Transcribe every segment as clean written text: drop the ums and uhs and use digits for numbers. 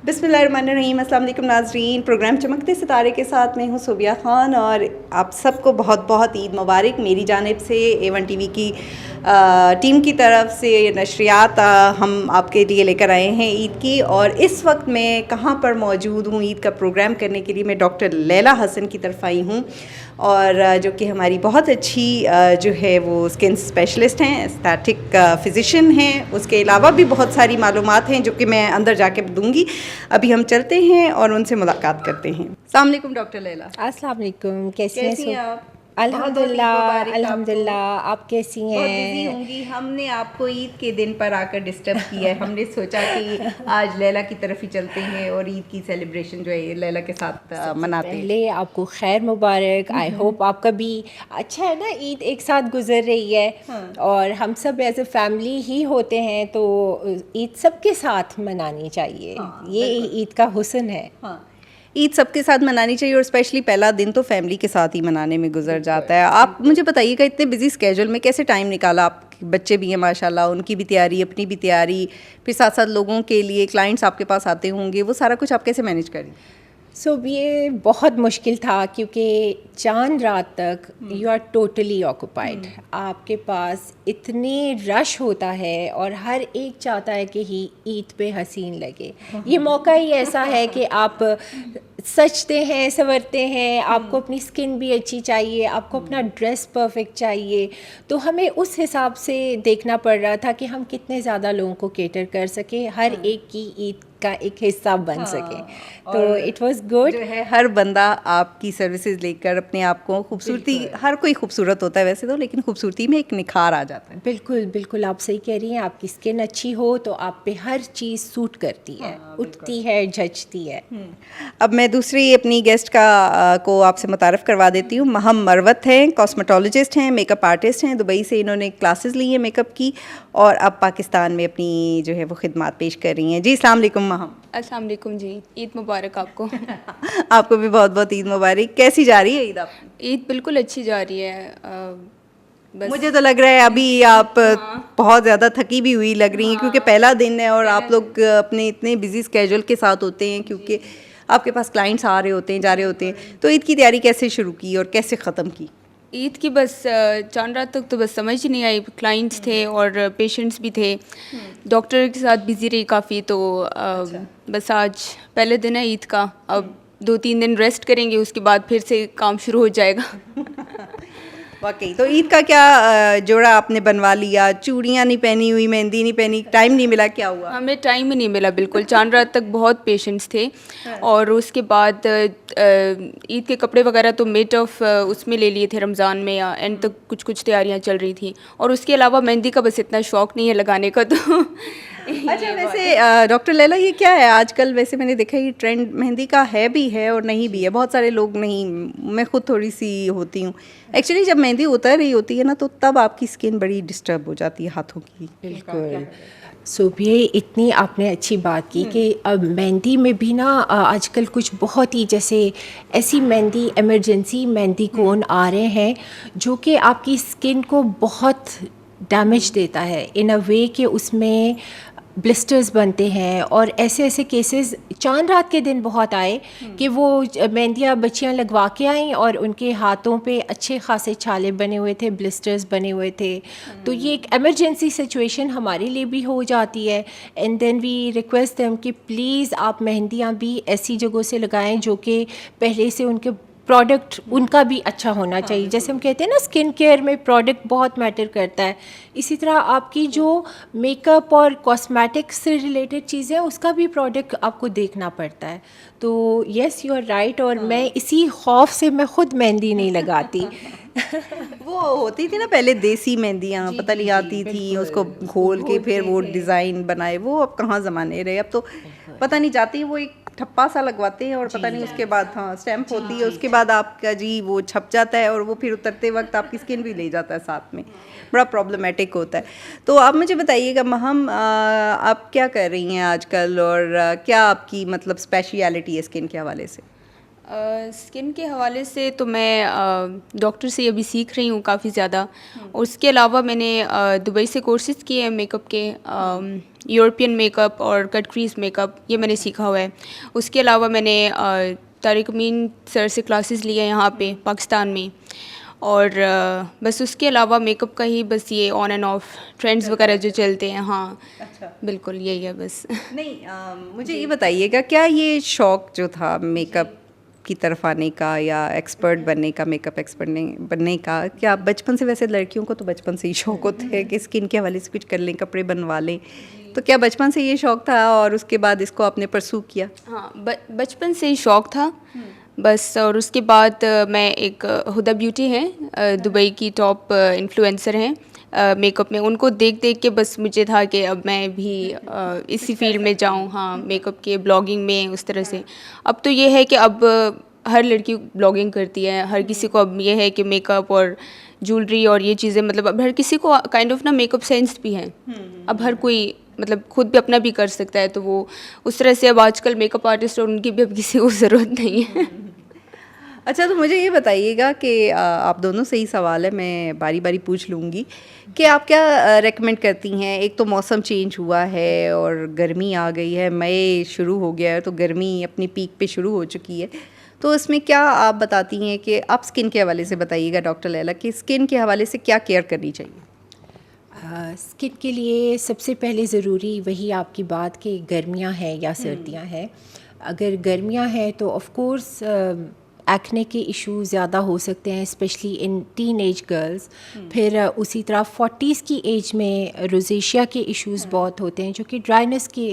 बिस्मिल्लाहिर्रहमानिर्रहीम। अस्सलाम वालेकुम नाज़रीन। प्रोग्राम चमकते सितारे के साथ मैं हूँ सोबिया ख़ान और आप सबको बहुत बहुत ईद मुबारक मेरी जानिब से। A1 TV की टीम की तरफ से नशरियात हम आपके लिए लेकर आए हैं ईद की। और इस वक्त मैं कहाँ पर मौजूद हूँ ईद का प्रोग्राम करने के लिए? मैं डॉक्टर लैला हसन की तरफ आई हूँ और जो कि हमारी बहुत अच्छी जो है वो स्किन स्पेशलिस्ट हैं, एस्थेटिक फ़िज़िशियन हैं। उसके अलावा भी बहुत सारी मालूमात हैं जो कि मैं अंदर जाके दूँगी। अभी हम चलते हैं और उनसे मुलाकात करते हैं। अस्सलाम वालेकुम डॉक्टर लैला। अस्सलाम वालेकुम। कैसी हैं आप? अल्हम्दुलिल्लाह अल्हम्दुलिल्लाह। आप कैसी हैं? बहुत बिजी होंगी। हमने आपको ईद के दिन पर आकर डिस्टर्ब किया है। हमने सोचा कि आज लैला की तरफ ही चलते हैं और ईद की सेलिब्रेशन जो है लैला के साथ मनाते हैं। पहले आपको खैर मुबारक। आई होप आपका भी अच्छा है ना, ईद एक साथ गुजर रही है। हाँ। और हम सब एज ए फैमिली ही होते हैं तो ईद सबके साथ मनानी चाहिए। हाँ, ये ईद का हुस्न है। हाँ, ईद सबके साथ मनानी चाहिए और स्पेशली पहला दिन तो फैमिली के साथ ही मनाने में गुजर जाता है। आप मुझे बताइएगा, इतने बिजी स्केड्यूल में कैसे टाइम निकाला? आप बच्चे भी हैं माशाल्लाह, उनकी भी तैयारी, अपनी भी तैयारी, फिर साथ साथ लोगों के लिए क्लाइंट्स आपके पास आते होंगे, वो सारा कुछ आप कैसे मैनेज करें? ये बहुत मुश्किल था क्योंकि चांद रात तक यू आर टोटली ऑक्यूपाइड। आपके पास इतने रश होता है और हर एक चाहता है कि ही ईद पे हसीन लगे। ये मौका ही ऐसा है कि आप सजते हैं, संवरते हैं, आपको अपनी स्किन भी अच्छी चाहिए, आपको अपना ड्रेस परफेक्ट चाहिए। तो हमें उस हिसाब से देखना पड़ रहा था कि हम कितने ज़्यादा लोगों को केटर कर सके, हर एक की ईद का एक हिस्सा बन सके। तो इट वाज गुड। जो है हर बंदा आपकी सर्विसेज लेकर अपने आप को खूबसूरती, हर कोई खूबसूरत होता है वैसे तो, लेकिन खूबसूरती में एक निखार आ जाता है। बिल्कुल बिल्कुल, आप सही कह रही हैं। आपकी स्किन अच्छी हो तो आप पे हर चीज़ सूट करती है, उठती है, जचती है। अब मैं दूसरी अपनी गेस्ट को आपसे मुतारफ़ करवा देती हूँ। महम मरवत हैं, कॉस्मेटोलॉजिस्ट हैं, मेकअप आर्टिस्ट हैं। दुबई से इन्होंने क्लासेस ली हैं मेकअप की और अब पाकिस्तान में अपनी जो है वो खिदमात पेश कर रही हैं। जी अस्सलाम वालेकुम महम। अस्सलाम वालेकुम जी, ईद मुबारक आपको। आपको भी बहुत बहुत ईद मुबारक। कैसी जा रही है ईद आपकी? ईद बिल्कुल अच्छी जा रही है। बस मुझे तो लग रहा है अभी आप बहुत ज़्यादा थकी भी हुई लग रही हैं क्योंकि पहला दिन है और आप लोग अपने इतने बिजी स्केड्यूल के साथ होते हैं क्योंकि आपके पास क्लाइंट्स आ रहे होते हैं, जा रहे होते हैं। तो ईद की तैयारी कैसे शुरू की और कैसे ख़त्म की? ईद की बस चांद रात तक तो बस समझ ही नहीं आई। क्लाइंट्स थे और पेशेंट्स भी थे, डॉक्टर के साथ बिज़ी रही काफ़ी। तो बस आज पहले दिन है ईद का, अब 2-3 दिन रेस्ट करेंगे, उसके बाद फिर से काम शुरू हो जाएगा। वाकई। तो ईद का क्या जोड़ा आपने बनवा लिया? चूड़ियाँ नहीं पहनी हुई, मेहंदी नहीं पहनी, टाइम नहीं मिला, क्या हुआ? हमें टाइम ही नहीं मिला बिल्कुल। चांद रात तक बहुत पेशेंट्स थे और उसके बाद ईद के कपड़े वगैरह तो मेट ऑफ उसमें ले लिए थे रमज़ान में, या एंड तक कुछ कुछ तैयारियां चल रही थी। और उसके अलावा मेहंदी का बस इतना शौक़ नहीं है लगाने का। तो अच्छा, वैसे डॉक्टर लैला ये क्या है आजकल? वैसे मैंने देखा ये ट्रेंड मेहंदी का है भी है और नहीं भी है। बहुत सारे लोग नहीं, मैं खुद थोड़ी सी होती हूँ एक्चुअली। जब मेहंदी उतर रही होती है ना तो तब आपकी स्किन बड़ी डिस्टर्ब हो जाती है हाथों की। बिल्कुल। ये इतनी आपने अच्छी बात की कि अब मेहंदी में भी ना आजकल कुछ बहुत ही जैसे ऐसी मेहंदी, इमरजेंसी मेहंदी कोन आ रहे हैं जो कि आपकी स्किन को बहुत डैमेज देता है इन अ वे कि उसमें ब्लिस्टर्स बनते हैं। और ऐसे ऐसे केसेस चांद रात के दिन बहुत आए कि वो मेहंदियाँ बच्चियाँ लगवा के आईं और उनके हाथों पे अच्छे खासे छाले बने हुए थे, ब्लिस्टर्स बने हुए थे। तो ये एक इमरजेंसी सिचुएशन हमारे लिए भी हो जाती है। And then we request them कि प्लीज़ आप मेहंदियाँ भी ऐसी जगहों से लगाएं जो कि पहले से उनके प्रोडक्ट उनका भी अच्छा होना चाहिए। जैसे हम कहते हैं ना, स्किन केयर में प्रोडक्ट बहुत मैटर करता है। इसी तरह आपकी जो मेकअप और कॉस्मेटिक्स से रिलेटेड चीज़ें हैं उसका भी प्रोडक्ट आपको देखना पड़ता है। तो यस, यू आर राइट। और मैं इसी खौफ से मैं खुद मेहंदी नहीं लगाती। वो होती थी ना पहले देसी मेहंदियाँ, पता नहीं आती थी, उसको घोल के फिर वो डिज़ाइन बनाए। वो अब कहाँ ज़माने रहे, अब तो पता नहीं जाती। वो एक ठप्पा सा लगवाते हैं और पता नहीं उसके बाद, हाँ, स्टैम्प होती है, उसके बाद आपका जी वो छप जाता है और वो फिर उतरते वक्त आपकी स्किन भी ले जाता है साथ में। बड़ा प्रॉब्लमेटिक होता है। तो आप मुझे बताइएगा महम, आप क्या कर रही हैं आजकल और क्या आपकी मतलब स्पेशलिटी है स्किन के हवाले से? स्किन के हवाले से तो मैं डॉक्टर से अभी सीख रही हूँ काफ़ी ज़्यादा। और उसके अलावा मैंने दुबई से कोर्सेज़ किए हैं मेकअप के, यूरोपियन मेकअप और कट क्रीज मेकअप, ये मैंने सीखा हुआ है। उसके अलावा मैंने तारिक अमीन सर से क्लासेस लिए हैं यहाँ पे पाकिस्तान में। और बस उसके अलावा मेकअप का ही बस ये ऑन एंड ऑफ ट्रेंड्स वगैरह जो चलते हैं, हाँ अच्छा। बिल्कुल यही है बस। नहीं, मुझे ये बताइएगा, क्या ये शौक़ जो था मेकअप की तरफ आने का या एक्सपर्ट बनने का, मेकअप एक्सपर्ट बनने का, क्या बचपन से, वैसे लड़कियों को तो बचपन से ही शौक़ होता है कि स्किन के हवाले से कुछ कर लें, कपड़े बनवा लें, तो क्या बचपन से ये शौक़ था और उसके बाद इसको आपने परसू किया? हाँ, बचपन से ही शौक़ था बस। और उसके बाद मैं एक हुदा ब्यूटी हैं, दुबई की टॉप इन्फ्लुएंसर हैं मेकअप में, उनको देख देख के बस मुझे था कि अब मैं भी इसी फील्ड में जाऊँ, हाँ मेकअप के ब्लॉगिंग में उस तरह से। अब तो ये है कि अब हर लड़की ब्लॉगिंग करती है, हर किसी को अब ये है कि मेकअप और ज्वेलरी और ये चीज़ें, मतलब अब हर किसी को काइंड ऑफ ना मेकअप सेंस भी है। अब हर कोई मतलब खुद भी अपना भी कर सकता है, तो वो उस तरह से अब आजकल मेकअप आर्टिस्ट और उनकी भी अब किसी को ज़रूरत नहीं है। अच्छा, तो मुझे ये बताइएगा कि आप दोनों से ही सवाल है, मैं बारी बारी पूछ लूँगी कि आप क्या रेकमेंड करती हैं। एक तो मौसम चेंज हुआ है और गर्मी आ गई है, मई शुरू हो गया है, तो गर्मी अपनी पीक पे शुरू हो चुकी है, तो इसमें क्या आप बताती हैं कि आप स्किन के हवाले से बताइएगा डॉक्टर लैला, कि स्किन के हवाले से क्या केयर करनी चाहिए? स्किन के लिए सबसे पहले ज़रूरी वही आपकी बात कि गर्मियां हैं या सर्दियां हैं। अगर गर्मियां हैं तो ऑफ़ कोर्स एक्ने के इशू ज़्यादा हो सकते हैं, specially in teen age girls. फिर उसी तरह 40s की एज में रोजेशिया के इश्यूज़ बहुत होते हैं जो कि ड्राइनेस के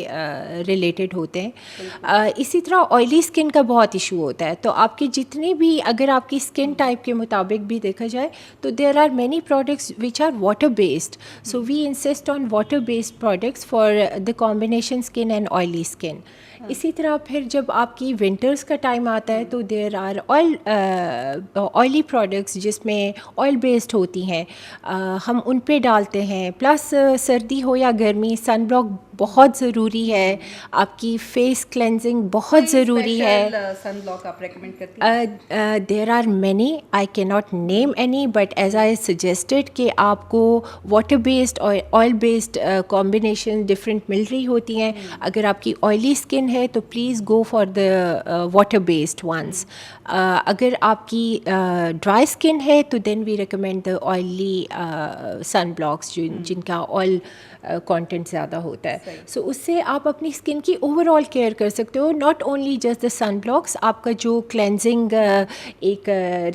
रिलेटेड होते हैं। इसी तरह ऑयली स्किन का बहुत इशू होता है। तो आपके जितने भी, अगर आपकी स्किन टाइप के मुताबिक भी देखा जाए तो there are many products which are water based, so we insist on water based products for the combination skin and oily skin. इसी तरह फिर जब आपकी विंटर्स का टाइम आता है तो देयर आर ऑयली प्रोडक्ट्स जिसमें ऑयल बेस्ड होती हैं, हम उन पे डालते हैं। प्लस सर्दी हो या गर्मी, सन ब्लॉक बहुत ज़रूरी है, आपकी फेस क्लेंजिंग बहुत ज़रूरी है। सन ब्लॉक आप रेकमेंड करती हैं? There are many, I can not name any, but as I suggested कि आपको वाटर बेस्ड और ऑयल बेस्ड कॉम्बिनेशन डिफरेंट मिल रही होती हैं। अगर आपकी ऑयली स्किन है तो please go for the water based ones. अगर आपकी ड्राई स्किन है तो then we recommend the oily sun blocks जिनका ऑयल कंटेंट ज़्यादा होता है। सो उससे आप अपनी स्किन की ओवरऑल केयर कर सकते हो, not only just the sun blocks. आपका जो क्लेंजिंग एक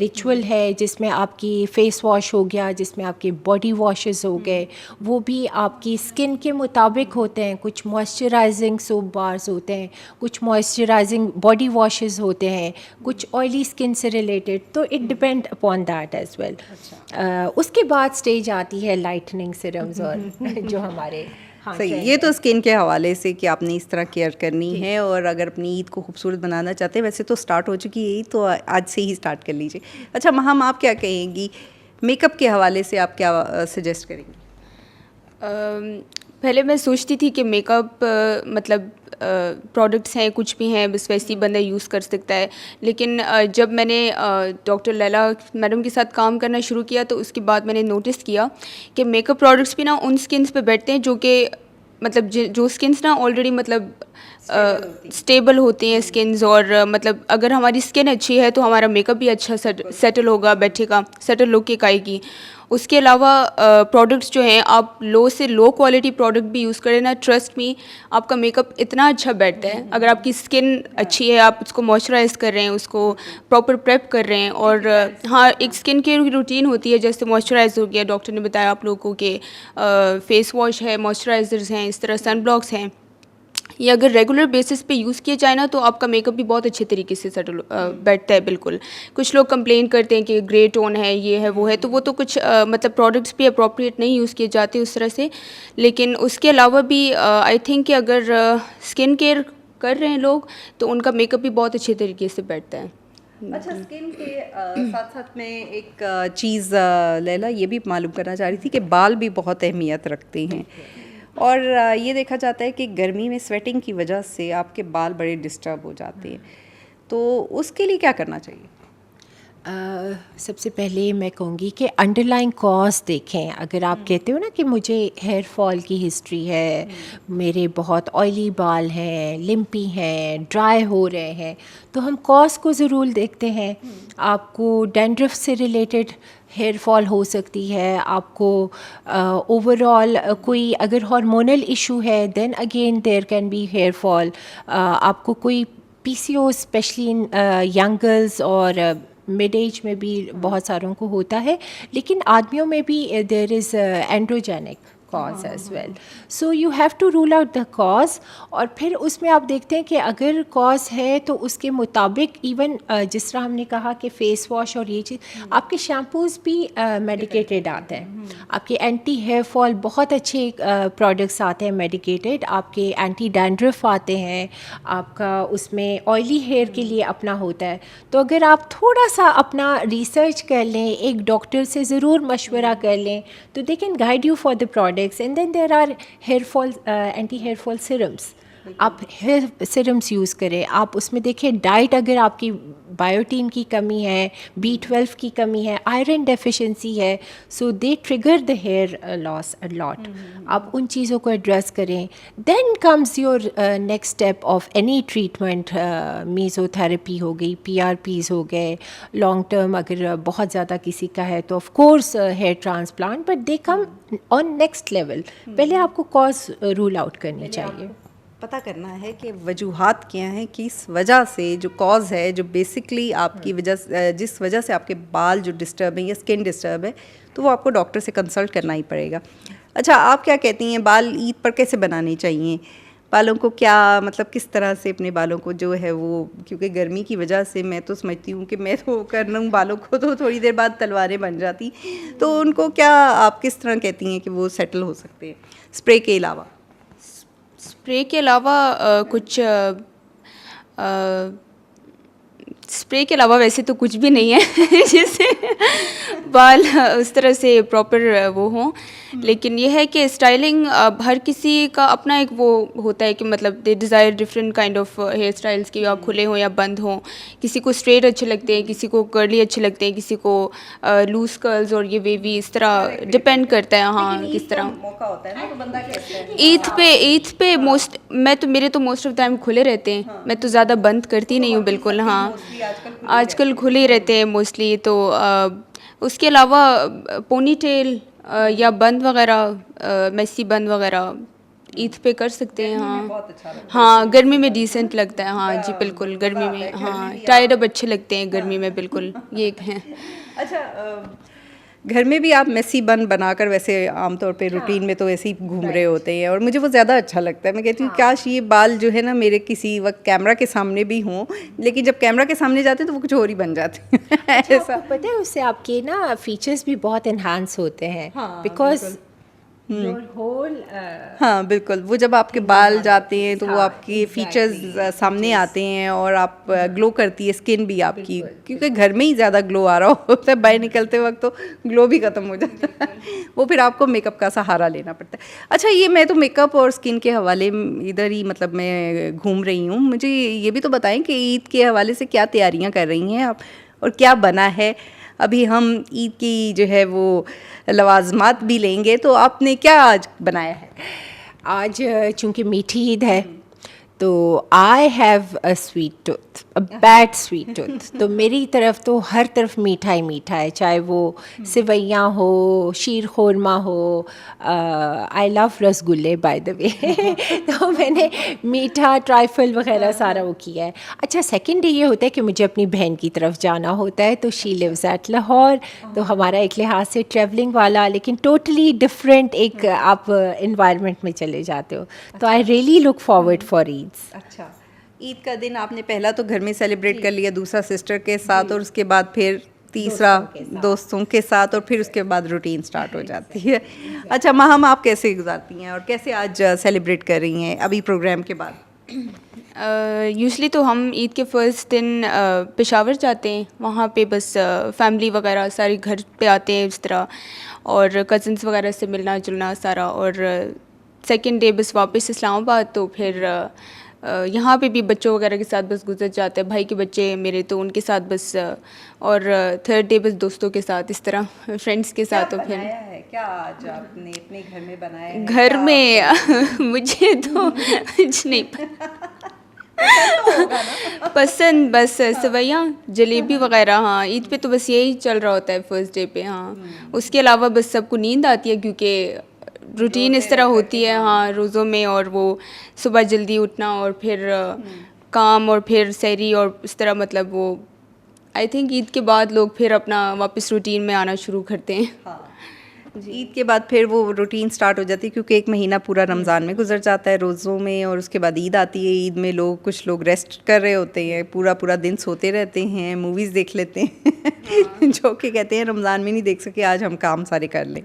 रिचुअल है जिसमें आपकी फेस वॉश हो गया, जिसमें आपके बॉडी वॉशेस हो गए, वो भी आपकी स्किन के मुताबिक होते हैं। कुछ मॉइस्चराइजिंग सोप बार्स होते हैं, कुछ मॉइस्चराइजिंग बॉडी वॉशेस होते हैं, कुछ ऑयली स्किन से रिलेटेड, तो it depend upon that as well. उसके बाद स्टेज आती है लाइटनिंग सिरम्स और जो हमारे सही। ये तो स्किन के हवाले से कि आपने इस तरह केयर करनी है, और अगर अपनी ईद को खूबसूरत बनाना चाहते हैं, वैसे तो स्टार्ट हो चुकी है ईद, तो आज से ही स्टार्ट कर लीजिए। अच्छा महम, आप क्या कहेंगी मेकअप के हवाले से, आप क्या सजेस्ट करेंगी? पहले मैं सोचती थी कि मेकअप मतलब प्रोडक्ट्स हैं, कुछ भी हैं, बस वैसे ही बंदा यूज़ कर सकता है। लेकिन जब मैंने डॉक्टर लैला मैडम के साथ काम करना शुरू किया तो उसके बाद मैंने नोटिस किया कि मेकअप प्रोडक्ट्स भी ना उन स्किन्स पे बैठते हैं जो कि मतलब जो स्किन्स ना ऑलरेडी मतलब स्टेबल होती हैं स्किन्स, और मतलब अगर हमारी स्किन अच्छी है तो हमारा मेकअप भी अच्छा सेटल होगा, बैठेगा, सेटल लुक एक आएगी। उसके अलावा प्रोडक्ट्स जो हैं, आप लो से लो क्वालिटी प्रोडक्ट भी यूज़ करें ना, ट्रस्ट मी आपका मेकअप इतना अच्छा बैठता है। अगर आपकी स्किन अच्छी है, आप उसको मॉइस्चराइज कर रहे हैं, उसको प्रॉपर प्रेप कर रहे हैं, और हाँ एक स्किन केयर की रूटीन होती है, जैसे मॉइस्चराइज हो गया, डॉक्टर ने बताया आप लोगों को कि फेस वॉश है, मॉइस्चराइजर्स हैं, इस तरह सन ब्लॉक्स हैं, ये अगर रेगुलर बेसिस पे यूज़ किया जाए ना तो आपका मेकअप भी बहुत अच्छे तरीके से सेटल बैठता है। बिल्कुल, कुछ लोग कंप्लेन करते हैं कि ग्रे टोन है, ये है, वो है, तो वो तो कुछ मतलब प्रोडक्ट्स भी अप्रोप्रिएट नहीं यूज़ किए जाते उस तरह से। लेकिन उसके अलावा भी आई थिंक कि अगर स्किन केयर कर रहे हैं लोग तो उनका मेकअप भी बहुत अच्छे तरीके से बैठता है। अच्छा, स्किन के साथ साथ में एक चीज़ लैला ये भी मालूम करना चाह रही थी कि बाल भी बहुत अहमियत रखते हैं, और ये देखा जाता है कि गर्मी में स्वेटिंग की वजह से आपके बाल बड़े डिस्टर्ब हो जाते हैं, तो उसके लिए क्या करना चाहिए? सबसे पहले मैं कहूँगी कि अंडरलाइन कॉज देखें। अगर आप कहते हो ना कि मुझे हेयर फॉल की हिस्ट्री है, मेरे बहुत ऑयली बाल हैं, लिम्पी हैं, ड्राई हो रहे हैं, तो हम कॉज को ज़रूर देखते हैं। आपको डैंड्रफ से रिलेटेड हेयर फॉल हो सकती है, आपको ओवरऑल कोई अगर हार्मोनल इशू है then again there can be hair fall. आपको कोई PCO specially in young girls और मिड एज में भी बहुत सारों को होता है, लेकिन आदमियों में भी there is androgenic cause as well. So you have to rule out the cause, और फिर उसमें आप देखते हैं कि अगर कॉज है तो उसके मुताबिक इवन जिस तरह हमने कहा कि फेस वॉश और ये चीज़, आपके शैम्पूज़ भी मेडिकेटेड आते हैं, आपके एंटी हेयर फॉल बहुत अच्छे प्रोडक्ट्स आते हैं मेडिकेटेड, आपके एंटी डैंड्रफ आते हैं, आपका उसमें ऑयली हेयर के लिए अपना होता है। तो अगर आप थोड़ा सा अपना रिसर्च कर लें, एक डॉक्टर से ज़रूर मशवरा कर लें, तो they can guide you for the products. And then there are hair fall anti hair fall serums, आप हेयर सिरम्स यूज़ करें। आप उसमें देखिए डाइट, अगर आपकी बायोटीन की कमी है, B12 की कमी है, आयरन डेफिशिएंसी है, so they trigger the hair loss a lot. आप उन चीज़ों को एड्रेस करें। Then comes your next step of any treatment, mesotherapy हो गई, PRPs हो गए, लॉन्ग टर्म अगर बहुत ज़्यादा किसी का है तो of course hair transplant, but they come on next level. पहले आपको कॉज रूल आउट करनी चाहिए, पता करना है कि वजूहात क्या हैं, किस वजह से, जो कॉज है, जो बेसिकली आपकी वजह, जिस वजह से आपके बाल जो डिस्टर्ब हैं या स्किन डिस्टर्ब है, तो वो आपको डॉक्टर से कंसल्ट करना ही पड़ेगा। अच्छा, आप क्या कहती हैं, बाल ईद पर कैसे बनाने चाहिए? बालों को क्या मतलब किस तरह से अपने बालों को जो है वो, क्योंकि गर्मी की वजह से मैं तो समझती हूँ कि मैं तो कर लूँ बालों को तो थोड़ी देर बाद तलवारें बन जाती, तो उनको क्या आप किस तरह कहती हैं कि वो सेटल हो सकते हैं स्प्रे के अलावा? स्प्रे के अलावा कुछ स्प्रे के अलावा वैसे तो कुछ भी नहीं है जिससे बाल उस तरह से प्रॉपर वो हों, लेकिन ये है कि स्टाइलिंग हर किसी का अपना एक वो होता है कि मतलब they desire different kind of hair styles की, या खुले हों या बंद हों। किसी को स्ट्रेट अच्छे लगते हैं, किसी को कर्ली अच्छे लगते हैं, किसी को लूज कर्ल्स और ये वेवी, इस तरह डिपेंड करता है। हाँ, किस तरह मौका होता है ना, तो बंदा कहता है ईद पे मेरे तो मोस्ट ऑफ टाइम खुले रहते हैं। मैं तो ज़्यादा बंद करती नहीं हूँ बिल्कुल। हाँ, आजकल खुले ही रहते हैं मोस्टली। तो उसके अलावा पोनी टेल या बंद वगैरह, मेसी बंद वगैरह ईद पे कर सकते हैं। हाँ हाँ, गर्मी में डिसेंट लगता है। हाँ जी बिल्कुल, गर्मी में हाँ टाइड अब अच्छे लगते हैं गर्मी में, बिल्कुल ये एक हैं। अच्छा, घर में भी आप मेसी बन बनाकर वैसे आमतौर पे रूटीन में तो ऐसे ही घूम रहे होते हैं, और मुझे वो ज़्यादा अच्छा लगता है। मैं कहती हूँ काश ये बाल जो है ना मेरे किसी वक्त कैमरा के सामने भी हों, लेकिन जब कैमरा के सामने जाते हैं तो वो कुछ और ही बन जाते हैं। अच्छा, ऐसा आपको पता है उससे आपके ना फीचर्स भी बहुत इन्हांस होते हैं, बिकॉज होल हाँ बिल्कुल, वो जब आपके बाल जाते हैं तो वो आपके फीचर्स सामने आते हैं, और आप ग्लो करती है स्किन भी आपकी, क्योंकि घर में ही ज़्यादा ग्लो आ रहा होता है, बाहर निकलते वक्त तो ग्लो भी ख़त्म हो जाता है। वो फिर आपको मेकअप का सहारा लेना पड़ता है। अच्छा, ये मैं तो मेकअप और स्किन के हवाले इधर ही मतलब मैं घूम रही हूँ, मुझे ये भी तो बताएं कि ईद के हवाले से क्या तैयारियाँ कर रही हैं आप, और क्या बना है? अभी हम ईद की जो है वो लवाजमात भी लेंगे, तो आपने क्या आज बनाया है? आज चूँकि मीठी ईद है तो I have a sweet tooth, a bad sweet tooth. तो मेरी तरफ तो हर तरफ मीठा ही मीठा है, चाहे वो सिवैयाँ हो, शीर खोरमा हो। आई लव रसगुल्ले बाय द वे। तो मैंने मीठा ट्राइफल वगैरह सारा वो किया है। अच्छा, सेकंड डे ये होता है कि मुझे अपनी बहन की तरफ जाना होता है, तो शी लिव्स एट लाहौर, तो हमारा एक लिहाज से ट्रैवलिंग वाला लेकिन टोटली डिफरेंट एक आप इन्वायरमेंट में चले जाते हो। तो I really look forward for Eid. अच्छा, ईद का दिन आपने पहला तो घर में सेलिब्रेट कर लिया, दूसरा सिस्टर के साथ, और उसके बाद फिर तीसरा दोस्तों के साथ, और फिर उसके बाद रूटीन स्टार्ट हो जाती है। अच्छा महम, आप कैसे गुजारती हैं और कैसे आज सेलिब्रेट कर रही हैं अभी प्रोग्राम के बाद? यूजली तो हम ईद के फर्स्ट दिन पेशावर जाते हैं, वहाँ पे बस फैमिली वगैरह सारी घर पे आते हैं इस तरह, और कज़न्स वगैरह से मिलना जुलना सारा, और सेकंड डे बस वापस इस्लामाबाद। तो फिर यहाँ पे भी बच्चों वगैरह के साथ बस गुजर जाता है, भाई के बच्चे मेरे तो उनके साथ बस, और थर्ड डे बस दोस्तों के साथ, इस तरह फ्रेंड्स के साथ। तो फिर क्या आज आपने अपने घर में बनाया है? घर में मुझे तो कुछ नहीं पसंद, बस सेवइयाँ जलेबी वगैरह। हाँ, ईद पे तो बस यही चल रहा होता है फर्स्ट डे पे। हाँ, उसके अलावा बस सबको नींद आती है क्योंकि रूटीन इस तरह होती है। हाँ, रोज़ों में, और वो सुबह जल्दी उठना और फिर काम और फिर सहरी और इस तरह, मतलब वो आई थिंक ईद के बाद लोग फिर अपना वापस रूटीन में आना शुरू करते हैं। हाँ, ईद के बाद फिर वो रूटीन स्टार्ट हो जाती है क्योंकि एक महीना पूरा रमज़ान में गुजर जाता है रोज़ों में, और उसके बाद ईद आती है। ईद में कुछ लोग रेस्ट कर रहे होते हैं, पूरा पूरा दिन सोते रहते हैं, मूवीज़ देख लेते हैं जो कि कहते हैं रमज़ान में नहीं देख सके, आज हम काम सारे कर लें।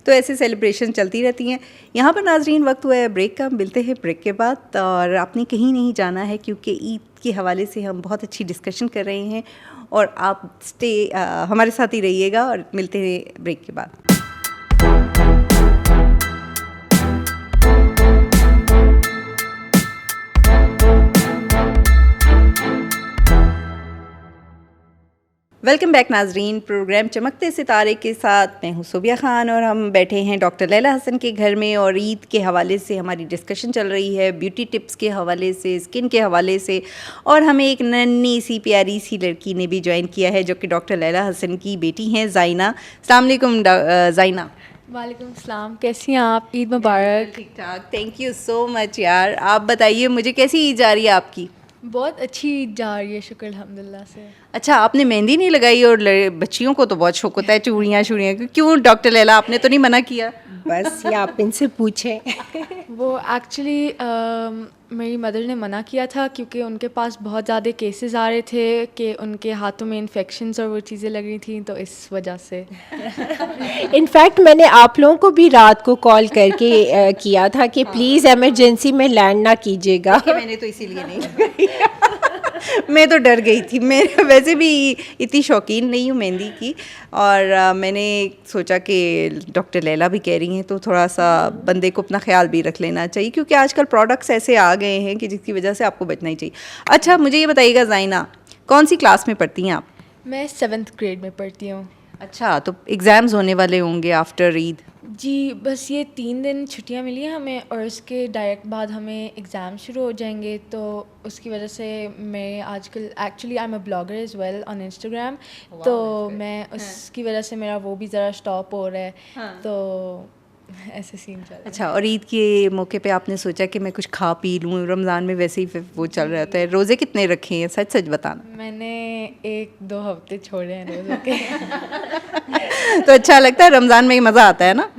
तो ऐसे सेलिब्रेशन चलती रहती हैं। यहाँ पर नाजरीन वक्त हुआ है ब्रेक का, मिलते हैं ब्रेक के बाद। और आपने कहीं नहीं जाना है क्योंकि ईद के हवाले से हम बहुत अच्छी डिस्कशन कर रहे हैं, और आप हमारे साथ ही रहिएगा, और मिलते हैं ब्रेक के बाद। वेलकम बैक नाजरीन, प्रोग्राम चमकते सितारे के साथ मैं हूँ सोबिया खान, और हम बैठे हैं डॉक्टर लैला हसन के घर में, और ईद के हवाले से हमारी डिस्कशन चल रही है, ब्यूटी टिप्स के हवाले से, स्किन के हवाले से। और हमें एक नन्ही सी प्यारी सी लड़की ने भी ज्वाइन किया है जो कि डॉक्टर लैला हसन की बेटी हैं, ज़ाइना। अस्सलाम वालेकुम ज़ाइना। वालेकुम सलाम, कैसी हैं आप? ईद मुबारक। ठीक ठाक, थैंक यू सो मच यार। आप बताइए मुझे, कैसी ईद जा रही है आपकी? बहुत अच्छी ईद जा रही है, शुक्र अल्हम्दुलिल्लाह से। अच्छा, आपने मेहंदी नहीं लगाई, और बच्चियों को तो बहुत शौक होता है चूड़ियाँ। क्यों डॉक्टर लैला, आपने तो नहीं मना किया? बस ये आप इनसे पूछें। वो एक्चुअली मेरी मदर ने मना किया था क्योंकि उनके पास बहुत ज़्यादा केसेस आ रहे थे कि उनके हाथों में इन्फेक्शंस और वो चीज़ें लग रही थी, तो इस वजह से। इनफैक्ट मैंने आप लोगों को भी रात को कॉल करके किया था कि प्लीज़ इमरजेंसी में लैंड ना कीजिएगा। मैंने तो इसीलिए नहीं मैं तो डर गई थी। मैं वैसे भी इतनी शौकीन नहीं हूँ मेहंदी की, और मैंने सोचा कि डॉक्टर लैला भी कह रही हैं तो थोड़ा सा बंदे को अपना ख्याल भी रख लेना चाहिए, क्योंकि आजकल प्रोडक्ट्स ऐसे आ गए हैं कि जिसकी वजह से आपको बचना ही चाहिए। अच्छा, मुझे ये बताइएगा ज़ाइना, कौन सी क्लास में पढ़ती हैं आप? मैं 7th ग्रेड में पढ़ती हूँ। अच्छा, तो एग्ज़ाम्स होने वाले होंगे आफ्टर ईद? जी, बस ये 3 दिन छुट्टियां मिली हैं हमें, और इसके डायरेक्ट बाद हमें एग्ज़ाम शुरू हो जाएंगे। तो उसकी वजह से मैं आजकल actually I am a blogger as well on Instagram, तो मैं उसकी वजह से मेरा वो भी ज़रा स्टॉप हो रहा है। तो ऐसे सीन चल रहा है। अच्छा, और ईद के मौके पे आपने सोचा कि मैं कुछ खा पी लूँ? रमज़ान में वैसे ही वो चल रहा था। रोज़े कितने रखे हैं, सच सच बताना? मैंने 1-2 हफ्ते छोड़े हैं रोज़ों के। तो अच्छा लगता है रमज़ान में, मज़ा आता है ना?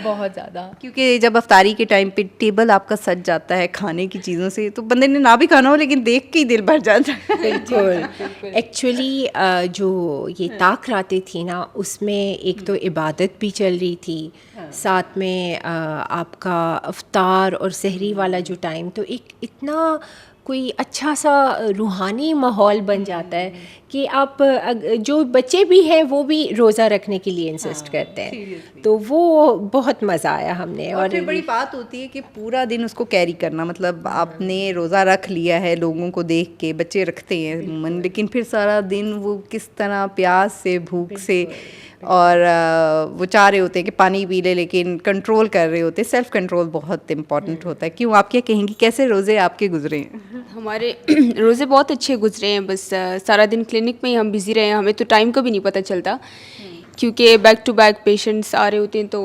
बहुत ज़्यादा, क्योंकि जब अफ्तारी के टाइम पे टेबल आपका सज जाता है खाने की चीज़ों से, तो बंदे ने ना भी खाना हो लेकिन देख के ही दिल भर जाता है। बिल्कुल। एक्चुअली जो ये ताक रातें थी ना, उसमें एक तो इबादत भी चल रही थी, साथ में आपका अफ्तार और सहरी वाला जो टाइम, तो एक इतना कोई अच्छा सा रूहानी माहौल बन जाता है कि आप जो बच्चे भी हैं वो भी रोज़ा रखने के लिए इंसिस्ट करते हैं। तो वो बहुत मज़ा आया हमने। और फिर बड़ी बात होती है कि पूरा दिन उसको कैरी करना, मतलब आपने रोज़ा रख लिया है, लोगों को देख के बच्चे रखते हैं अमूमन, लेकिन फिर सारा दिन वो किस तरह प्यास से, भूख से, और वो चाह रहे होते हैं कि पानी पी ले, लेकिन कंट्रोल कर रहे होते हैं। सेल्फ कंट्रोल बहुत इम्पॉर्टेंट होता है। क्यों, आप क्या कहेंगी, कैसे रोज़े आपके गुजरे हैं? हमारे रोज़े बहुत अच्छे गुजरे हैं। बस सारा दिन क्लिनिक में ही हम बिज़ी रहे हैं, हमें तो टाइम का भी नहीं पता चलता क्योंकि बैक टू बैक पेशेंट्स आ रहे होते हैं। तो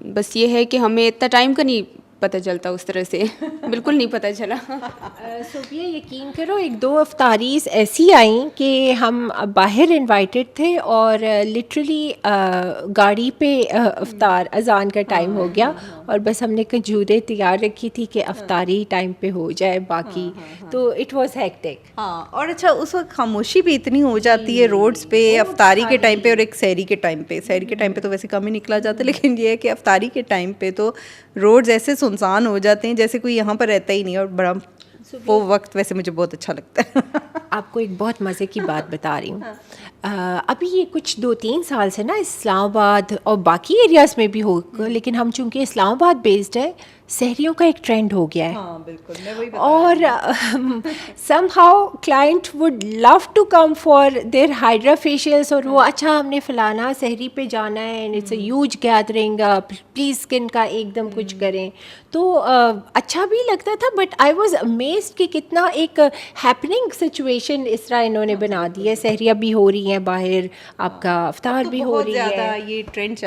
बस ये है कि हमें इतना टाइम का नहीं पता चलता उस तरह से। बिल्कुल नहीं पता चला। सोबिया, यकीन करो 1-2 अफ्तारीज़ ऐसी आई कि हम बाहर इनवाइटेड थे और लिटरली गाड़ी पे अफ्तार अजान का टाइम हो गया, और बस हमने खजूरें तैयार रखी थी कि अफ्तारी टाइम पे हो जाए बाकी। तो इट वाज हेक्टिक। हाँ, और अच्छा उस वक्त खामोशी भी इतनी हो जाती है रोड्स पे अफ्तारी के टाइम पे, और एक सहरी के टाइम पे। सहरी के टाइम पे तो वैसे कम ही निकला जाता है, लेकिन ये है कि अफ्तारी के टाइम पे तो रोड्स ऐसे सुनसान हो जाते हैं जैसे कोई यहाँ पर रहता ही नहीं, और बड़ा वो वक्त वैसे मुझे बहुत अच्छा लगता है। आपको एक बहुत मज़े की बात बता रही हूँ। अभी ये कुछ 2-3 साल से ना इस्लामाबाद और बाकी एरियाज़ में भी हो, लेकिन हम चूँकि इस्लामाबाद बेस्ड है, सहरियों का एक ट्रेंड हो गया है। हाँ बिल्कुल, मैं वही और somehow client would love to come for their hydra facials और वो अच्छा हमने फलाना सहरी पे जाना है and it's a huge gathering, please skin का एकदम कुछ करें, तो अच्छा भी लगता था, बट आई वाज अमेज्ड कि कितना एक हैपनिंग सिचुएशन इस तरह इन्होंने बना दी है। सहरियाँ भी हो रही हैं बाहर, आपका अफ्तार भी हो रही ज़्यादा है। ये ट्रेंड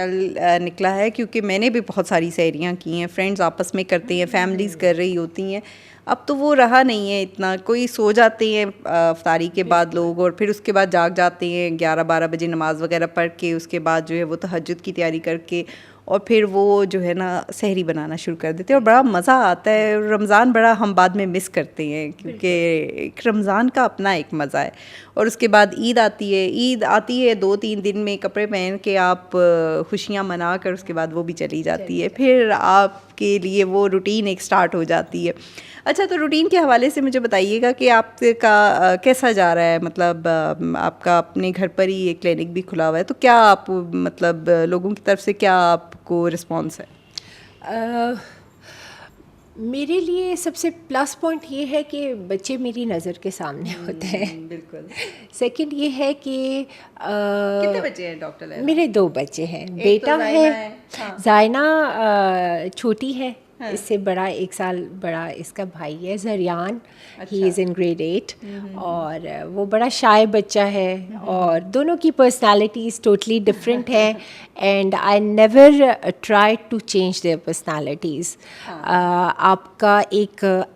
निकला है, क्योंकि मैंने भी बहुत सारी सहरियाँ की हैं, फ्रेंड्स आपस में करते हैं, फैमिलीज़ कर रही होती हैं। अब तो वो रहा नहीं है इतना, कोई सो जाते हैं अफ्तारी के बाद लोग, और फिर उसके बाद जाग जाते हैं 11-12 बजे नमाज़ वगैरह पढ़ के, उसके बाद जो है वो तहज्जुद की तैयारी करके और फिर वो जो है ना सहरी बनाना शुरू कर देते हैं, और बड़ा मज़ा आता है। रमज़ान बड़ा हम बाद में मिस करते हैं, क्योंकि एक रमज़ान का अपना एक मज़ा है। और उसके बाद ईद आती है 2-3 दिन में, कपड़े पहन के आप खुशियाँ मना कर उसके बाद वो भी चली जाती है, फिर आपके लिए वो रूटीन एक स्टार्ट हो जाती है। अच्छा, तो रूटीन के हवाले से मुझे बताइएगा कि आपका कैसा जा रहा है, मतलब आपका अपने घर पर ही एक क्लिनिक भी खुला हुआ है, तो क्या आप मतलब लोगों की तरफ से क्या आपको रिस्पॉन्स है? मेरे लिए सबसे प्लस पॉइंट ये है कि बच्चे मेरी नज़र के सामने होते हैं। बिल्कुल। सेकंड ये है कि कितने बच्चे हैं डॉक्टर लैला? मेरे 2 बच्चे हैं, एक बेटा तो है, ज़ायना है, हाँ। ज़ायना छोटी है, हाँ। इससे बड़ा 1 साल बड़ा इसका भाई है ज़रियान, ही अच्छा। इज़ इन ग्रेड 8, और वो बड़ा शाय बच्चा है, और दोनों की पर्सनालिटीज़ टोटली डिफरेंट है, and I never try to change their personalities. आपका एक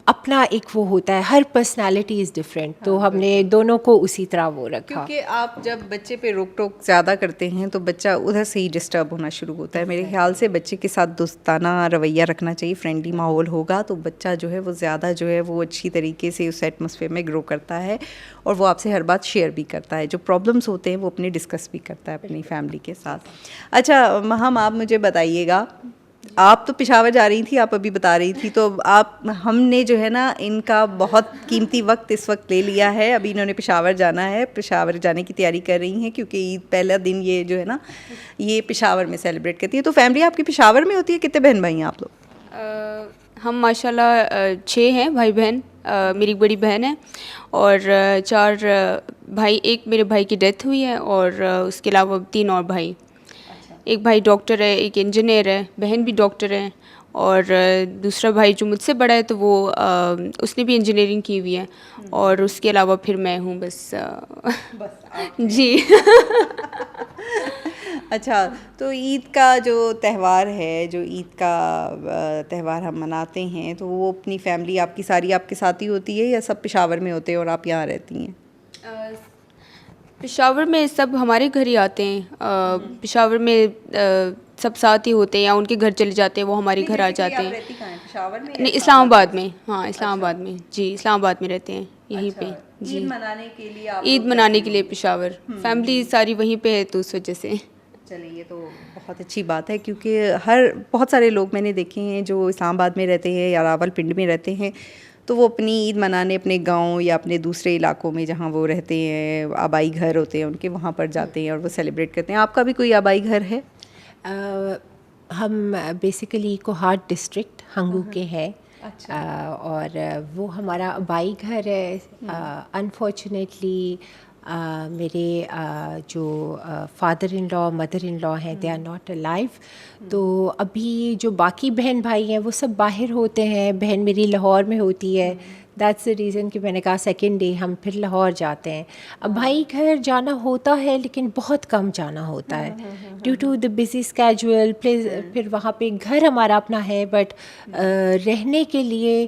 अपना एक वो होता है, हर पर्सनालिटी इज़ डिफरेंट, तो हमने दोनों को उसी तरह वो रखा। क्योंकि आप जब बच्चे पे रोक टोक ज़्यादा करते हैं तो बच्चा उधर से ही डिस्टर्ब होना शुरू होता है। मेरे ख्याल से बच्चे के साथ दोस्ताना रवैया रखना चाहिए, फ्रेंडली माहौल होगा तो बच्चा जो है वो ज़्यादा जो है वो अच्छी तरीके से उस एटमॉस्फेयर में ग्रो करता है, और वो आपसे हर बात शेयर भी करता है, जो प्रॉब्लम्स होते हैं वो अपने डिस्कस भी करता है अपनी फैमिली के साथ। अच्छा महम, आप मुझे बताइएगा, आप तो पेशावर जा रही थी, आप अभी बता रही थी, तो आप हमने जो है ना इनका बहुत कीमती वक्त इस वक्त ले लिया है। अभी इन्होंने पेशावर जाना है, पेशावर जाने की तैयारी कर रही हैं, क्योंकि ईद पहला दिन ये जो है ना ये पेशावर में सेलिब्रेट करती है। तो फैमिली आपकी पेशावर में होती है? कितने बहन भाई हैं आप लोग? हम माशाल्लाह 6 हैं भाई बहन। मेरी एक बड़ी बहन है और 4 भाई। एक मेरे भाई की डेथ हुई है, और उसके अलावा 3 और भाई। एक भाई डॉक्टर है, एक इंजीनियर है, बहन भी डॉक्टर है, और दूसरा भाई जो मुझसे बड़ा है तो वो उसने भी इंजीनियरिंग की हुई है, और उसके अलावा फिर मैं हूँ बस जी। अच्छा, तो ईद का जो त्यौहार है, जो ईद का त्यौहार हम मनाते हैं, तो वो अपनी फैमिली आपकी सारी आपके साथ ही होती है या सब पेशावर में होते हैं और आप यहाँ रहती हैं? पेशावर में सब हमारे घर ही आते हैं। पेशावर में सब साथ ही होते हैं, या उनके घर चले जाते हैं, वो हमारे घर आ जाते हैं। रहती कहाँ हैं? पेशावर में? नहीं, इस्लामाबाद में। हाँ, इस्लामाबाद में जी, इस्लामाबाद में रहते हैं यहीं पे जी। ईद मनाने के लिए आप ईद लोग मनाने के लिए पेशावर, फैमिली सारी वहीं पे है, तो उस वजह से। चलिए, ये तो बहुत अच्छी बात है, क्योंकि बहुत सारे लोग मैंने देखे हैं जो इस्लामाबाद में रहते हैं या रावलपिंडी में रहते हैं, तो वो अपनी ईद मनाने अपने गांव या अपने दूसरे इलाकों में जहां वो रहते हैं, आबाई घर होते हैं उनके, वहां पर जाते हैं और वो सेलिब्रेट करते हैं। आपका भी कोई आबाई घर है? हम बेसिकली कोहाट डिस्ट्रिक्ट हंगू के हैं। अच्छा। और वो हमारा आबाई घर है। अनफॉर्चुनेटली मेरे जो father in law mother in law हैं, दे आर नॉट अलाइव। तो अभी जो बाकी बहन भाई हैं वो सब बाहर होते हैं। बहन मेरी लाहौर में होती है, दैट्स द रीज़न कि मैंने कहा सेकेंड डे हम फिर लाहौर जाते हैं। अब भाई घर जाना होता है लेकिन बहुत कम जाना होता है due to the busy schedule. फिर वहाँ पे घर हमारा अपना है, बट रहने के लिए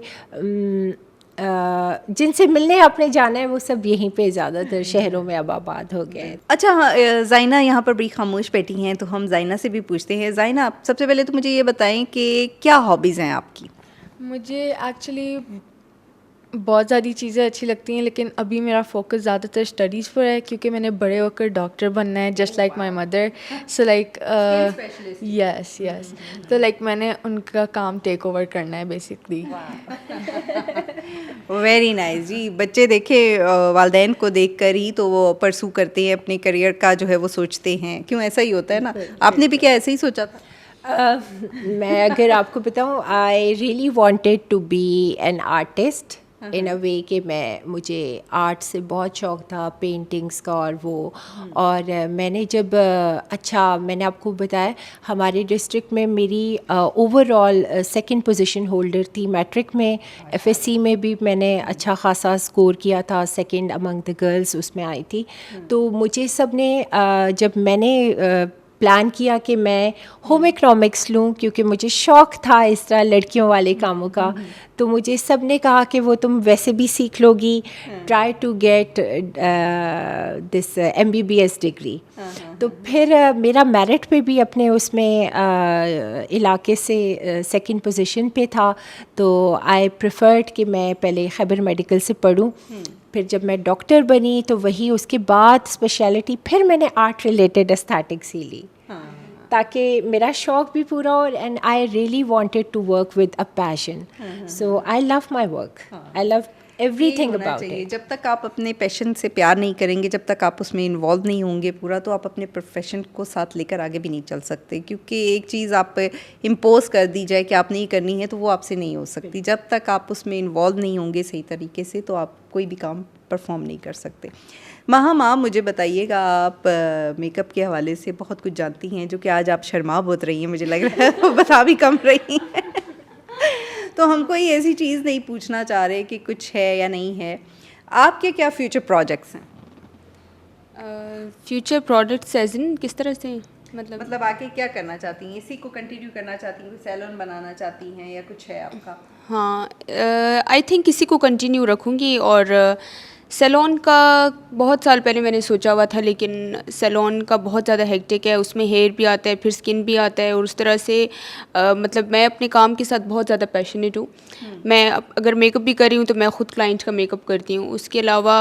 जिनसे मिलने अपने जाना है वो सब यहीं पे ज़्यादातर शहरों में अब आबाद हो गए हैं। अच्छा, हाँ, ज़ाइना यहाँ पर बड़ी खामोश बैठी हैं, तो हम ज़ाइना से भी पूछते हैं। ज़ाइना, आप सबसे पहले तो मुझे ये बताएं कि क्या हॉबीज़ हैं आपकी? मुझे एक्चुअली बहुत ज़्यादा चीज़ें अच्छी लगती हैं, लेकिन अभी मेरा फोकस ज़्यादातर स्टडीज़ पर है क्योंकि मैंने बड़े होकर डॉक्टर बनना है, just like my mother. So like yes yes, तो लाइक मैंने उनका काम टेक ओवर करना है बेसिकली. वेरी नाइस जी. बच्चे देखे वालदैन को देखकर ही तो वो परसू करते हैं, अपने करियर का जो है वो सोचते हैं. क्यों, ऐसा ही होता है ना? आपने भी क्या ऐसे ही सोचा था? मैं अगर आपको बताऊं, I really wanted to be an artist in a way कि मुझे आर्ट से बहुत शौक़ था, पेंटिंग्स का और वो. और मैंने जब मैंने आपको बताया हमारे डिस्ट्रिक्ट में मेरी ओवरऑल सेकंड पोजीशन होल्डर थी मैट्रिक में. एफएससी में भी मैंने अच्छा खासा स्कोर किया था, सेकंड अमंग द गर्ल्स उसमें आई थी. तो मुझे सब ने जब मैंने प्लान किया कि मैं होम इकोनॉमिक्स लूँ क्योंकि मुझे शौक़ था इस तरह लड़कियों वाले कामों का, तो मुझे सब ने कहा कि वो तुम वैसे भी सीख लोगी, try to get this MBBS degree. तो फिर मेरा मेरिट पे भी अपने उसमें इलाके से सेकंड पोजीशन पे था, तो आई प्रेफर्ड कि मैं पहले खैबर मेडिकल से पढ़ूँ. फिर जब मैं डॉक्टर बनी तो वही उसके बाद स्पेशलिटी फिर मैंने आर्ट रिलेटेड एस्थेटिक्स ही ली ताकि मेरा शौक़ भी पूरा हो. And I really wanted to work with a passion. So I love my work, I love everything about it. जब तक आप अपने पैशन से प्यार नहीं करेंगे, जब तक आप उसमें इन्वॉल्व नहीं होंगे पूरा, तो आप अपने प्रोफेशन को साथ लेकर आगे भी नहीं चल सकते. क्योंकि एक चीज़ आप इम्पोज कर दी जाए कि आप नहीं करनी है तो वो आपसे नहीं हो सकती. जब तक आप उसमें इन्वॉल्व नहीं होंगे सही तरीके से तो आप कोई भी काम परफॉर्म नहीं कर सकते. माँ मुझे बताइएगा, आप मेकअप के हवाले से बहुत कुछ जानती हैं, जो कि आज आप शर्मा बहुत रही हैं, मुझे लग रहा है बता भी कम रही हैं. तो हम कोई ऐसी चीज़ नहीं पूछना चाह रहे कि कुछ है या नहीं है. आपके क्या फ्यूचर प्रोजेक्ट्स हैं? फ्यूचर प्रोडक्ट्स एज इन किस तरह से, मतलब आगे क्या करना चाहती हैं? इसी को कंटिन्यू करना चाहती हैं, सैलून बनाना चाहती हैं या कुछ है आपका? हाँ, आई थिंक इसी को कंटिन्यू रखूँगी. और सैलून का बहुत साल पहले मैंने सोचा हुआ था, लेकिन सैलून का बहुत ज़्यादा हेक्टिक है, उसमें हेयर भी आता है, फिर स्किन भी आता है, और उस तरह से मतलब मैं अपने काम के साथ बहुत ज़्यादा पैशनेट हूँ. मैं अगर मेकअप भी कर रही हूँ तो मैं ख़ुद क्लाइंट का मेकअप करती हूँ. उसके अलावा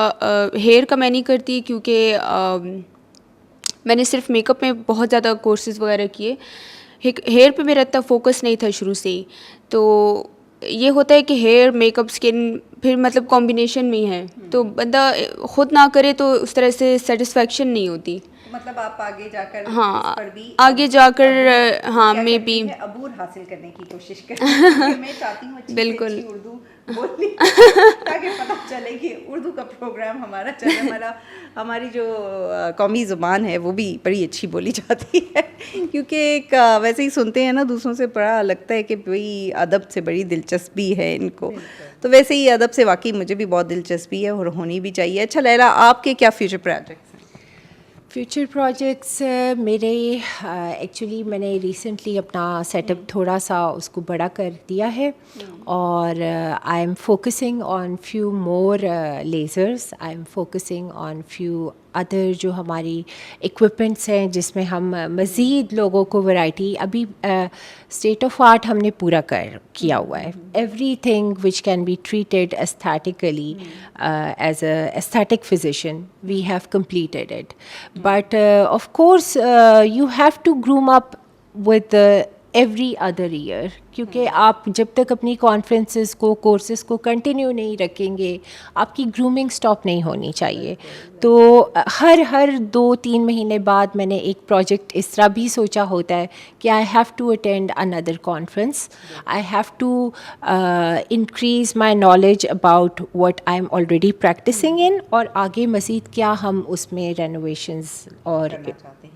हेयर का मैं नहीं करती क्योंकि मैंने सिर्फ मेकअप में बहुत ज़्यादा कोर्सेज़ वगैरह किए. हेयर पे मेरा इतना फोकस नहीं था शुरू से ही. तो ये होता है कि हेयर मेकअप स्किन फिर मतलब कॉम्बिनेशन में ही है, तो बंदा खुद ना करे तो उस तरह से सेटिस्फेक्शन नहीं होती. मतलब आप आगे जाकर हाँ, इस पर भी आगे जाकर हाँ मे बी अबूर हासिल करने की कोशिश करें. मैं चाहती हूँ बिल्कुल उर्दू बोलनी ताकि पता चले कि उर्दू का प्रोग्राम हमारा चल रहा है. हमारी जो कौमी ज़ुबान है वो भी बड़ी अच्छी बोली जाती है. क्योंकि एक वैसे ही सुनते हैं ना दूसरों से, बड़ा लगता है कि भाई अदब से बड़ी दिलचस्पी है इनको. तो वैसे ही अदब से वाकई मुझे भी बहुत दिलचस्पी है और होनी भी चाहिए. अच्छा लैला, आपके क्या फ्यूचर प्रोजेक्ट्स हैं? फ्यूचर प्रोजेक्ट्स मेरे एक्चुअली मैंने रिसेंटली अपना सेटअप थोड़ा सा उसको बड़ा कर दिया है, और I am focusing on few more lasers, I am focusing on few other जो हमारी इक्विपमेंट्स हैं जिसमें हम मज़ीद लोगों को वैरायटी. अभी स्टेट ऑफ आर्ट हमने पूरा किया हुआ है. Everything which can be treated aesthetically as a aesthetic physician we have completed it. But of course you have to groom up with every other year, क्योंकि आप जब तक अपनी कॉन्फ्रेंसेस को कोर्सेज़ को कंटिन्यू नहीं रखेंगे आपकी ग्रूमिंग स्टॉप नहीं होनी चाहिए. तो हर 2-3 महीने बाद मैंने एक प्रोजेक्ट इस तरह भी सोचा होता है कि I have to attend another conference, I have to increase my knowledge about what I am already practising in, और आगे मज़ीद क्या हम उसमें रेनोवेशंस और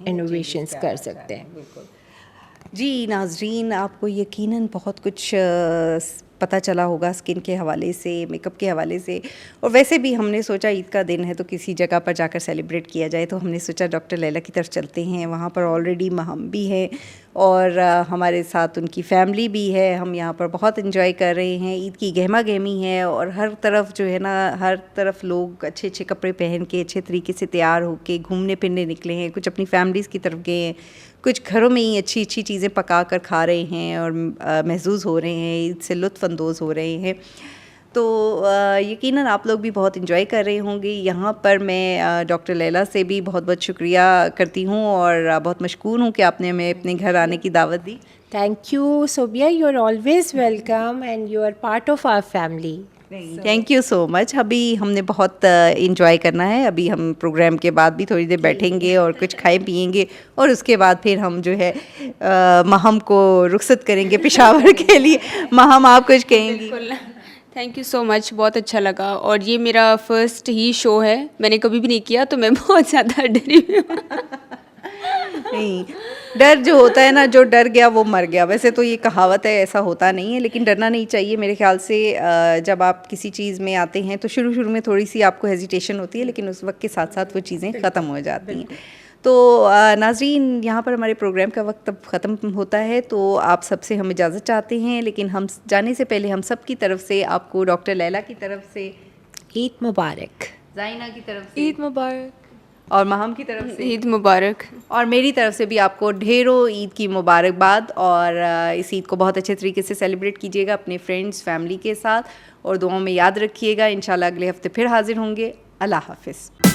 इनोवेशंस कर सकते हैं. जी नाज़रीन, आपको यकीनन बहुत कुछ पता चला होगा स्किन के हवाले से, मेकअप के हवाले से. और वैसे भी हमने सोचा ईद का दिन है तो किसी जगह पर जाकर सेलिब्रेट किया जाए, तो हमने सोचा डॉक्टर लैला की तरफ चलते हैं. वहाँ पर ऑलरेडी हम भी हैं और हमारे साथ उनकी फैमिली भी है. हम यहाँ पर बहुत इन्जॉय कर रहे हैं. ईद की गहमा गहमी है और हर तरफ जो है ना, हर तरफ लोग अच्छे अच्छे कपड़े पहन के अच्छे तरीके से तैयार होके घूमने फिरने निकले हैं. कुछ अपनी फैमिलीज़ की तरफ गए हैं, कुछ घरों में ही अच्छी अच्छी चीज़ें पका कर खा रहे हैं और महसूस हो रहे हैं, ईद से लुत्फ़ अंदोज़ हो रहे हैं. तो यकीनन आप लोग भी बहुत इन्जॉय कर रहे होंगे। यहाँ पर मैं डॉक्टर लैला से भी बहुत बहुत शुक्रिया करती हूँ और बहुत मशकूर हूँ कि आपने हमें अपने घर आने की दावत दी। Thank you, Sobia. You're always welcome and you are part of our family. Thank you so much. अभी हमने बहुत इंजॉय करना है। अभी हम प्रोग्राम के बाद भी थोड़ी देर बैठेंगे और कुछ खाए पिएंगे और उसके बाद फिर हम जो है महम को रुखसत करेंगे पेशावर के लिए। महम, आप कुछ कहेंगी? थैंक यू सो मच, बहुत अच्छा लगा और ये मेरा फर्स्ट ही शो है, मैंने कभी भी नहीं किया तो मैं बहुत ज़्यादा डरी हुई हूँ। नहीं, डर जो होता है ना, जो डर गया वो मर गया। वैसे तो ये कहावत है, ऐसा होता नहीं है, लेकिन डरना नहीं चाहिए मेरे ख्याल से। जब आप किसी चीज़ में आते हैं तो शुरू में थोड़ी सी आपको हेजिटेशन होती है, लेकिन उस वक्त के साथ साथ वो चीज़ें ख़त्म हो जाती हैं। तो नाज़रीन, यहाँ पर हमारे प्रोग्राम का वक्त अब ख़त्म होता है, तो आप सबसे हम इजाज़त चाहते हैं, लेकिन हम जाने से पहले हम सब की तरफ से आपको डॉक्टर लैला की तरफ से ईद मुबारक, ज़ाइना की तरफ से ईद मुबारक और महम की तरफ से ईद मुबारक और मेरी तरफ से भी आपको ढेरों ईद की मुबारकबाद। और इस ईद को बहुत अच्छे तरीके से सेलिब्रेट कीजिएगा अपने फ्रेंड्स, फैमिली के साथ और दुआओं में याद रखिएगा। इंशाल्लाह अगले हफ्ते फिर हाजिर होंगे। अल्लाह हाफिज़।